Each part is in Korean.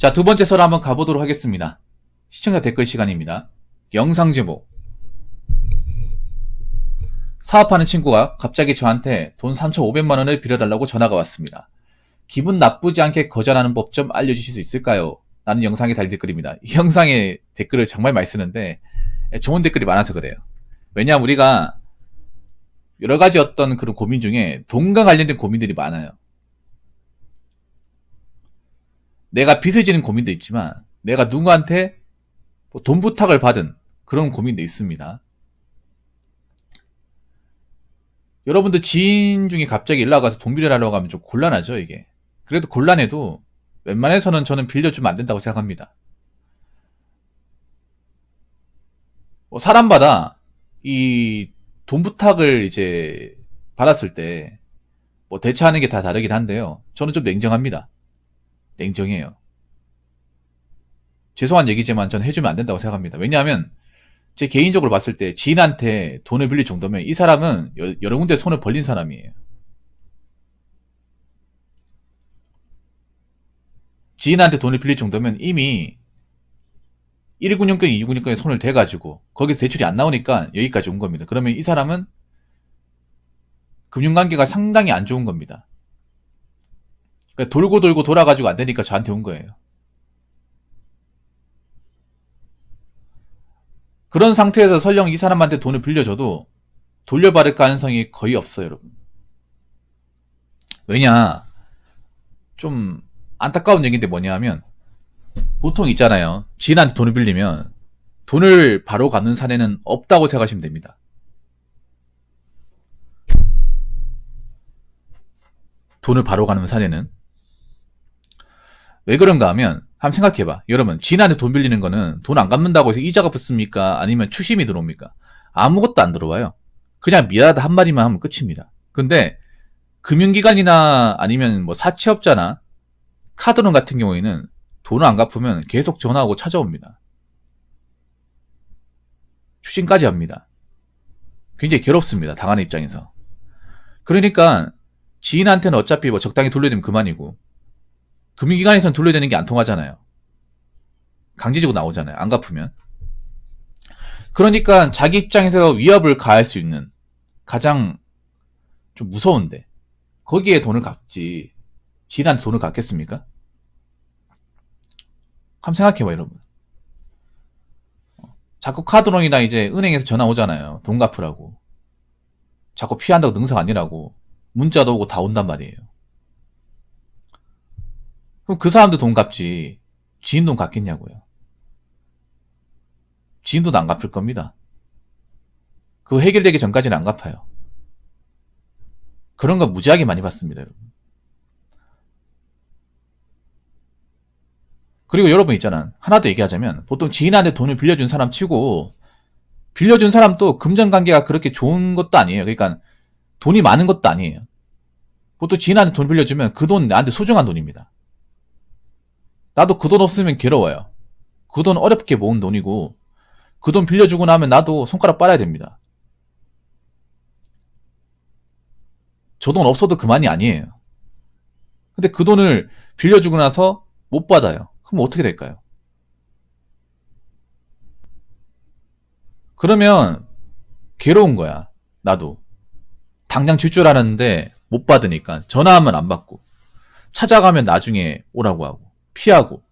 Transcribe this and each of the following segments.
자, 두 번째 설 한번 가보도록 하겠습니다. 시청자 댓글 시간입니다. 영상 제목. 사업하는 친구가 갑자기 저한테 돈 3,500만 원을 빌려달라고 전화가 왔습니다. 기분 나쁘지 않게 거절하는 법 좀 알려주실 수 있을까요? 라는 영상에 달린 댓글입니다. 이 영상에 댓글을 정말 많이 쓰는데 좋은 댓글이 많아서 그래요. 왜냐하면 우리가 여러 가지 어떤 그런 고민 중에 돈과 관련된 고민들이 많아요. 내가 빚을 지는 고민도 있지만 내가 누구한테 돈 부탁을 받은 그런 고민도 있습니다. 여러분들 지인 중에 갑자기 연락 와서 돈 빌려달라고 하면 좀 곤란하죠, 이게. 그래도 곤란해도 웬만해서는 저는 빌려주면 안 된다고 생각합니다. 사람마다 이 돈 부탁을 이제 받았을 때 대처하는 게 다 다르긴 한데요. 저는 좀 냉정합니다. 냉정해요. 죄송한 얘기지만 저는 해주면 안 된다고 생각합니다. 왜냐하면 제 개인적으로 봤을 때 지인한테 돈을 빌릴 정도면 이 사람은 여러 군데 손을 벌린 사람이에요. 지인한테 돈을 빌릴 정도면 이미 1군용권, 2군용권에 손을 대가지고 거기서 대출이 안 나오니까 여기까지 온 겁니다. 그러면 이 사람은 금융관계가 상당히 안 좋은 겁니다. 그러니까 돌고 돌고 돌아가지고 안 되니까 저한테 온 거예요. 그런 상태에서 설령 이 사람한테 돈을 빌려줘도 돌려받을 가능성이 거의 없어요, 여러분. 왜냐, 좀 안타까운 얘기인데 뭐냐 하면 보통 있잖아요. 지인한테 돈을 빌리면 돈을 바로 갚는 사례는 없다고 생각하시면 됩니다. 돈을 바로 갚는 사례는 왜 그런가 하면 한번 생각해봐. 여러분, 지인한테 돈 빌리는 거는 돈 안 갚는다고 해서 이자가 붙습니까? 아니면 추심이 들어옵니까? 아무것도 안 들어와요. 그냥 미안하다 한마디만 하면 끝입니다. 근데 금융기관이나 아니면 사채업자나 카드론 같은 경우에는 돈을 안 갚으면 계속 전화하고 찾아옵니다. 추심까지 합니다. 굉장히 괴롭습니다. 당하는 입장에서. 그러니까 지인한테는 어차피 적당히 돌려주면 그만이고 금융기관에서는 돌려대는 게 안 통하잖아요. 강제적으로 나오잖아요. 안 갚으면. 그러니까 자기 입장에서 위협을 가할 수 있는 가장 좀 무서운데 거기에 돈을 갚지 지인한테 돈을 갚겠습니까? 한번 생각해봐, 여러분. 자꾸 카드론이나 이제 은행에서 전화 오잖아요. 돈 갚으라고. 자꾸 피한다고 능석 아니라고. 문자도 오고 다 온단 말이에요. 그럼 그 사람도 돈 갚지 지인 돈 갚겠냐고요. 지인 돈 안 갚을 겁니다. 그거 해결되기 전까지는 안 갚아요. 그런 거 무지하게 많이 봤습니다, 여러분. 그리고 여러분 있잖아. 하나 더 얘기하자면 보통 지인한테 돈을 빌려준 사람 치고 빌려준 사람도 금전관계가 그렇게 좋은 것도 아니에요. 그러니까 돈이 많은 것도 아니에요. 보통 지인한테 돈 빌려주면 그 돈 나한테 소중한 돈입니다. 나도 그 돈 없으면 괴로워요. 그 돈 어렵게 모은 돈이고 그 돈 빌려주고 나면 나도 손가락 빨아야 됩니다. 저 돈 없어도 그만이 아니에요. 근데 그 돈을 빌려주고 나서 못 받아요. 그럼 어떻게 될까요? 그러면 괴로운 거야. 나도. 당장 줄 줄 알았는데 못 받으니까 전화하면 안 받고 찾아가면 나중에 오라고 하고 피하고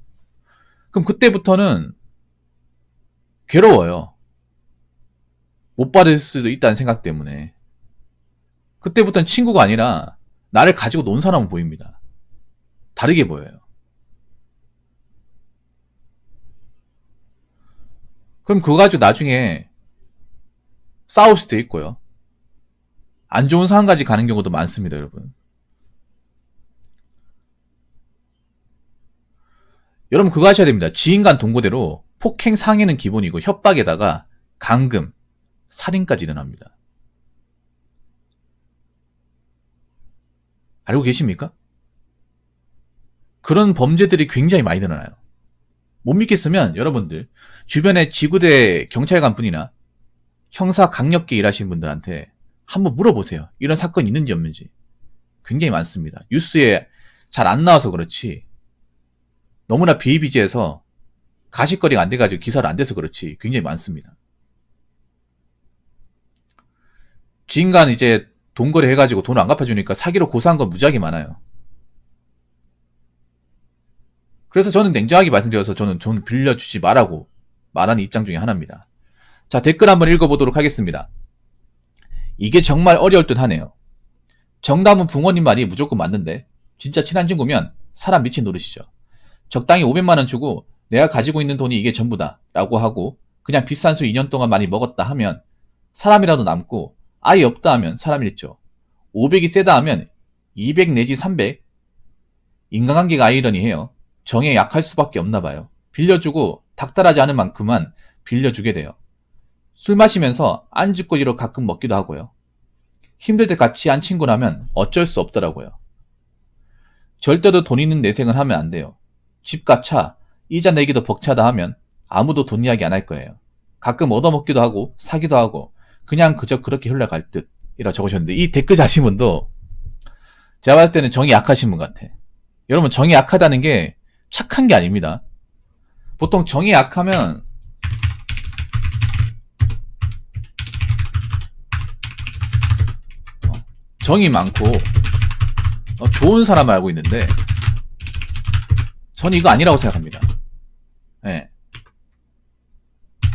그럼 그때부터는 괴로워요. 못 받을 수도 있다는 생각 때문에 그때부터는 친구가 아니라 나를 가지고 논 사람은 보입니다. 다르게 보여요. 그럼 그거 가지고 나중에 싸울 수도 있고요. 안 좋은 상황까지 가는 경우도 많습니다, 여러분. 여러분 그거 하셔야 됩니다. 지인 간 동거대로 폭행 상해는 기본이고 협박에다가 감금, 살인까지 일어납니다. 알고 계십니까? 그런 범죄들이 굉장히 많이 일어나요. 못 믿겠으면 여러분들 주변에 지구대 경찰관 분이나 형사 강력계 일하시는 분들한테 한번 물어보세요. 이런 사건이 있는지 없는지. 굉장히 많습니다. 뉴스에 잘 안 나와서 그렇지 너무나 비일비재해서 가십거리가 안 돼가지고 기사를 안 돼서 그렇지 굉장히 많습니다. 지인간 이제 돈 거래 해가지고 돈을 안 갚아주니까 사기로 고소한 건 무지하게 많아요. 그래서 저는 냉정하게 말씀드려서 저는 돈 빌려주지 말라고 말하는 입장 중에 하나입니다. 자, 댓글 한번 읽어보도록 하겠습니다. 이게 정말 어려울 듯 하네요. 정답은 붕어님 말이 무조건 맞는데 진짜 친한 친구면 사람 미친 노릇이죠. 적당히 500만원 주고 내가 가지고 있는 돈이 이게 전부다 라고 하고 그냥 비싼 술 2년 동안 많이 먹었다 하면 사람이라도 남고 아예 없다 하면 사람 잃죠. 500이 세다 하면 200 내지 300. 인간관계가 아이러니해요. 정에 약할 수밖에 없나 봐요. 빌려주고 닥달하지 않은 만큼만 빌려주게 돼요. 술 마시면서 안주거리로 가끔 먹기도 하고요. 힘들 때 같이 한 친구라면 어쩔 수 없더라고요. 절대로 돈 있는 내색은 하면 안 돼요. 집과 차, 이자 내기도 벅차다 하면 아무도 돈 이야기 안 할 거예요. 가끔 얻어먹기도 하고 사기도 하고 그냥 그저 그렇게 흘러갈 듯 이라 적으셨는데 이 댓글 자신 분도 제가 봤을 때는 정이 약하신 분 같아. 여러분 정이 약하다는 게 착한 게 아닙니다. 보통 정이 약하면 정이 많고 좋은 사람을 알고 있는데 전 이거 아니라고 생각합니다. 네.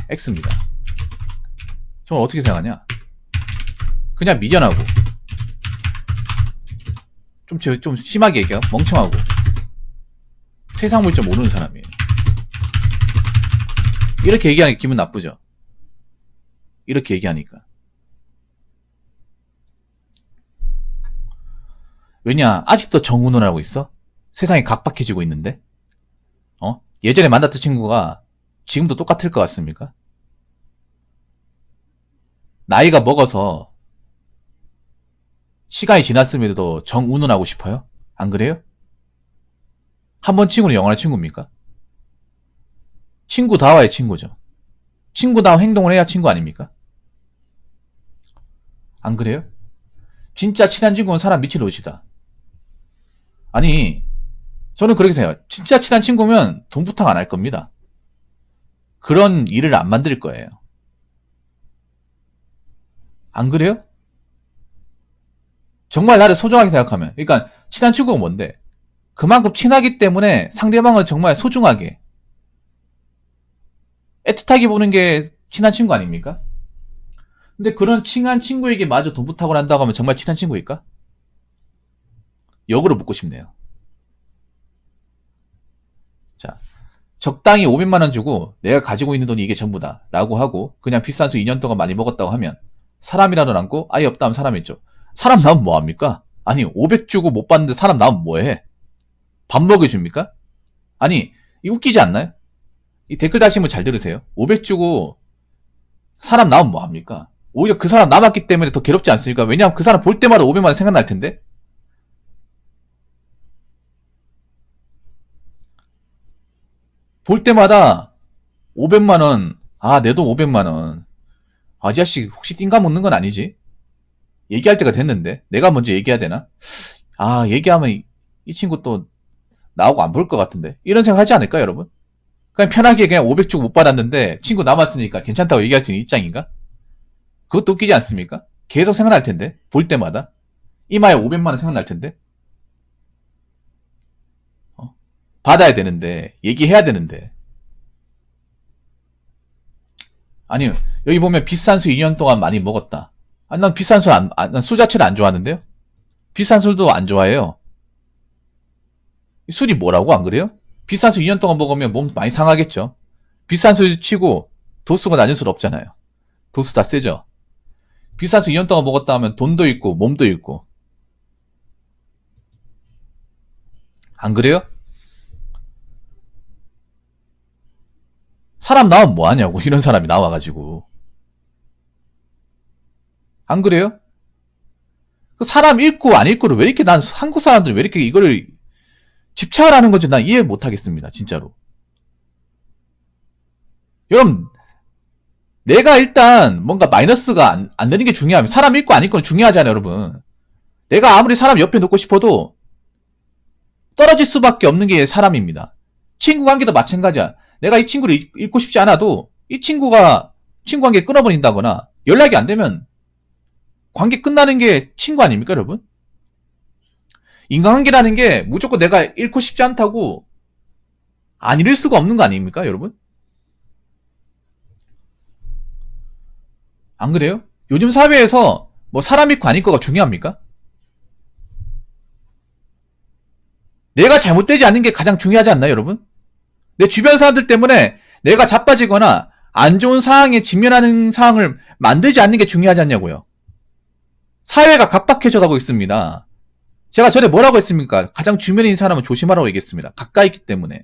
X입니다. 저는 어떻게 생각하냐? 그냥 미련하고 좀 심하게 얘기하고 멍청하고 세상 물정 모르는 사람이에요. 이렇게 얘기하니까 기분 나쁘죠? 이렇게 얘기하니까. 왜냐? 아직도 정운운하고 있어? 세상이 각박해지고 있는데? 예전에 만났던 친구가 지금도 똑같을 것 같습니까? 나이가 먹어서 시간이 지났음에도 정운운하고 싶어요? 안 그래요? 한 번 친구는 영원한 친구입니까? 친구다워야 친구죠. 친구다운 행동을 해야 친구 아닙니까? 안 그래요? 진짜 친한 친구는 사람 미칠 옷이다. 아니, 저는 그렇게 생각해요. 진짜 친한 친구면 돈 부탁 안 할 겁니다. 그런 일을 안 만들 거예요. 안 그래요? 정말 나를 소중하게 생각하면. 그러니까 친한 친구가 뭔데? 그만큼 친하기 때문에 상대방을 정말 소중하게 애틋하게 보는 게 친한 친구 아닙니까? 근데 그런 친한 친구에게 마저 돈 부탁을 한다고 하면 정말 친한 친구일까? 역으로 묻고 싶네요. 자, 적당히 500만원 주고 내가 가지고 있는 돈이 이게 전부다 라고 하고 그냥 비싼 술 2년 동안 많이 먹었다고 하면 사람이라도 남고 아예 없다 하면 사람이 있죠. 사람 나오면 뭐합니까? 아니 500 주고 못 받는데 사람 나오면 뭐해? 밥 먹여줍니까? 아니 이 웃기지 않나요? 이 댓글 다시면 뭐 잘 들으세요. 500 주고 사람 나오면 뭐합니까? 오히려 그 사람 남았기 때문에 더 괴롭지 않습니까? 왜냐하면 그 사람 볼 때마다 500만원 생각날 텐데. 볼 때마다 500만원, 내 돈 500만원. 이 자식 혹시 띵가 먹는 건 아니지? 얘기할 때가 됐는데 내가 먼저 얘기해야 되나? 얘기하면 이 친구 또 나오고 안 볼 것 같은데 이런 생각 하지 않을까 여러분? 그냥 편하게 그냥 500 주고 못 받았는데 친구 남았으니까 괜찮다고 얘기할 수 있는 입장인가? 그것도 웃기지 않습니까? 계속 생각날 텐데 볼 때마다 이마에 500만원 생각날 텐데 받아야 되는데 얘기해야 되는데 아니 여기 보면 비싼 술 2년 동안 많이 먹었다. 난 비싼 술 난 술 자체를 안 좋아하는데요. 비싼 술도 안 좋아해요. 술이 뭐라고 안 그래요? 비싼 술 2년 동안 먹으면 몸 많이 상하겠죠. 비싼 술 치고 도수가 낮은 술 없잖아요. 도수 다 세죠. 비싼 술 2년 동안 먹었다 하면 돈도 있고 몸도 있고 안 그래요? 사람 나오면 뭐하냐고 이런 사람이 나와가지고 안 그래요? 그 사람 읽고 안 읽고를 왜 이렇게 난 한국 사람들이 왜 이렇게 이거를 집착을 하는 건지 난 이해 못하겠습니다. 진짜로. 여러분 내가 일단 뭔가 마이너스가 안 되는 게 중요하면 사람 읽고 안 읽고는 중요하잖아요. 여러분 내가 아무리 사람 옆에 놓고 싶어도 떨어질 수밖에 없는 게 사람입니다. 친구 관계도 마찬가지야. 내가 이 친구를 잊고 싶지 않아도 이 친구가 친구 관계 끊어버린다거나 연락이 안 되면 관계 끝나는 게 친구 아닙니까, 여러분? 인간관계라는 게 무조건 내가 잃고 싶지 않다고 안 잃을 수가 없는 거 아닙니까, 여러분? 안 그래요? 요즘 사회에서 뭐 사람 있고 안 있고가 중요합니까? 내가 잘못되지 않는 게 가장 중요하지 않나요, 여러분? 내 주변 사람들 때문에 내가 자빠지거나 안 좋은 상황에 직면하는 상황을 만들지 않는 게 중요하지 않냐고요. 사회가 각박해져 가고 있습니다. 제가 전에 뭐라고 했습니까? 가장 주변에 있는 사람은 조심하라고 얘기했습니다. 가까이 있기 때문에.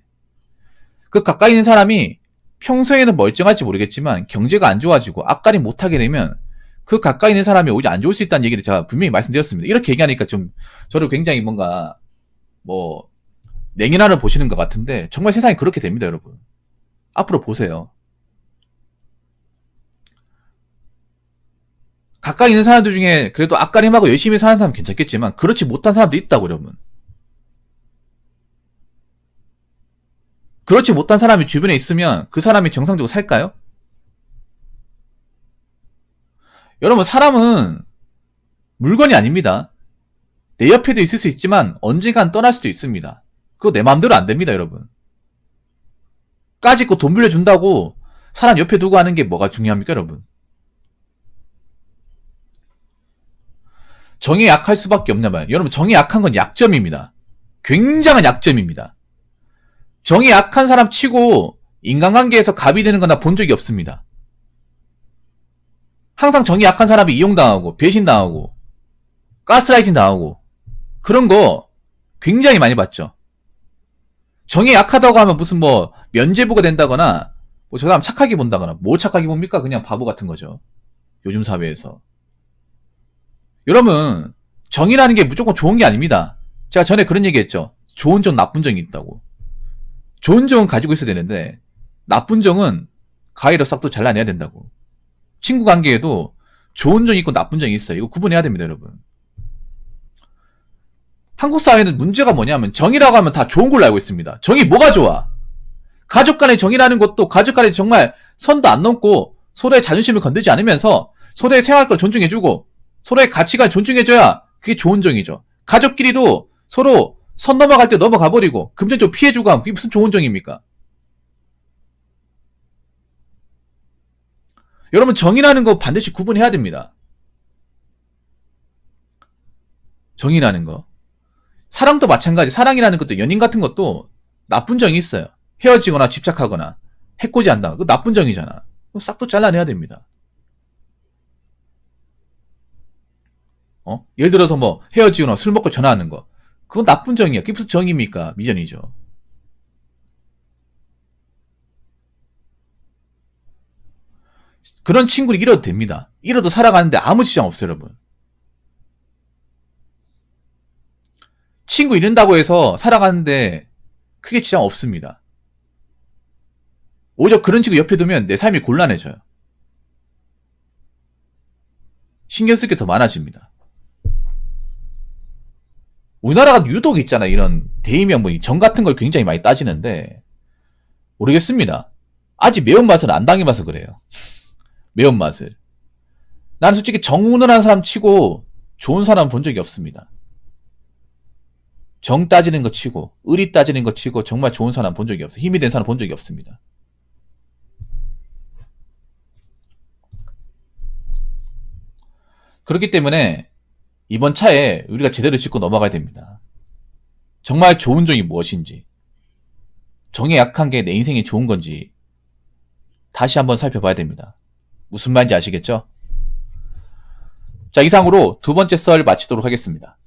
그 가까이 있는 사람이 평소에는 멀쩡할지 모르겠지만 경제가 안 좋아지고 앞가림 못하게 되면 그 가까이 있는 사람이 오히려 안 좋을 수 있다는 얘기를 제가 분명히 말씀드렸습니다. 이렇게 얘기하니까 좀 저를 굉장히 뭔가 뭐 냉인하를 보시는 것 같은데 정말 세상이 그렇게 됩니다, 여러분. 앞으로 보세요. 가까이 있는 사람들 중에 그래도 앞가림하고 열심히 사는 사람 괜찮겠지만 그렇지 못한 사람도 있다고, 여러분. 그렇지 못한 사람이 주변에 있으면 그 사람이 정상적으로 살까요? 여러분, 사람은 물건이 아닙니다. 내 옆에도 있을 수 있지만 언젠간 떠날 수도 있습니다. 그거 내 마음대로 안 됩니다, 여러분. 까짓거 돈 빌려준다고 사람 옆에 두고 하는 게 뭐가 중요합니까, 여러분? 정이 약할 수밖에 없냐 말이에요. 여러분, 정이 약한 건 약점입니다. 굉장한 약점입니다. 정이 약한 사람 치고 인간관계에서 갑이 되는 건 나 본 적이 없습니다. 항상 정이 약한 사람이 이용당하고 배신당하고 가스라이팅 당하고 그런 거 굉장히 많이 봤죠. 정이 약하다고 하면 무슨 뭐 면죄부가 된다거나 뭐 저 사람 착하게 본다거나 뭐 착하게 봅니까? 그냥 바보 같은 거죠. 요즘 사회에서. 여러분, 정이라는 게 무조건 좋은 게 아닙니다. 제가 전에 그런 얘기 했죠. 좋은 정, 나쁜 정이 있다고. 좋은 정은 가지고 있어야 되는데 나쁜 정은 가위로 싹도 잘라내야 된다고. 친구 관계에도 좋은 정이 있고 나쁜 정이 있어요. 이거 구분해야 됩니다, 여러분. 한국 사회는 문제가 뭐냐면 정이라고 하면 다 좋은 걸로 알고 있습니다. 정이 뭐가 좋아? 가족 간의 정이라는 것도 가족 간에 정말 선도 안 넘고 서로의 자존심을 건들지 않으면서 서로의 생활권을 존중해주고 서로의 가치관을 존중해줘야 그게 좋은 정이죠. 가족끼리도 서로 선 넘어갈 때 넘어가버리고 금전적으로 피해주고 하면 그게 무슨 좋은 정입니까? 여러분, 정이라는 거 반드시 구분해야 됩니다. 정이라는 거. 사랑도 마찬가지. 사랑이라는 것도 연인 같은 것도 나쁜 정이 있어요. 헤어지거나 집착하거나 해코지 한다. 그거 나쁜 정이잖아. 싹도 잘라내야 됩니다. 예를 들어서 뭐 헤어지거나 술 먹고 전화하는 거. 그건 나쁜 정이야. 그게 무슨 정입니까? 미련이죠. 그런 친구를 잃어도 됩니다. 잃어도 살아가는데 아무 지장 없어요, 여러분. 친구 잃는다고 해서 살아가는데 크게 지장 없습니다. 오히려 그런 친구 옆에 두면 내 삶이 곤란해져요. 신경 쓸 게 더 많아집니다. 우리나라가 유독 있잖아. 이런 대의명 뭐 정 같은 걸 굉장히 많이 따지는데 모르겠습니다. 아직 매운맛을 안 당해봐서 그래요. 매운맛을. 나는 솔직히 정운운한 사람 치고 좋은 사람 본 적이 없습니다. 정 따지는 거 치고 의리 따지는 거 치고 정말 좋은 사람 본 적이 없어요. 힘이 된 사람 본 적이 없습니다. 그렇기 때문에 이번 차에 우리가 제대로 짚고 넘어가야 됩니다. 정말 좋은 정이 무엇인지, 정에 약한 게 내 인생에 좋은 건지 다시 한번 살펴봐야 됩니다. 무슨 말인지 아시겠죠? 자, 이상으로 두 번째 썰 마치도록 하겠습니다.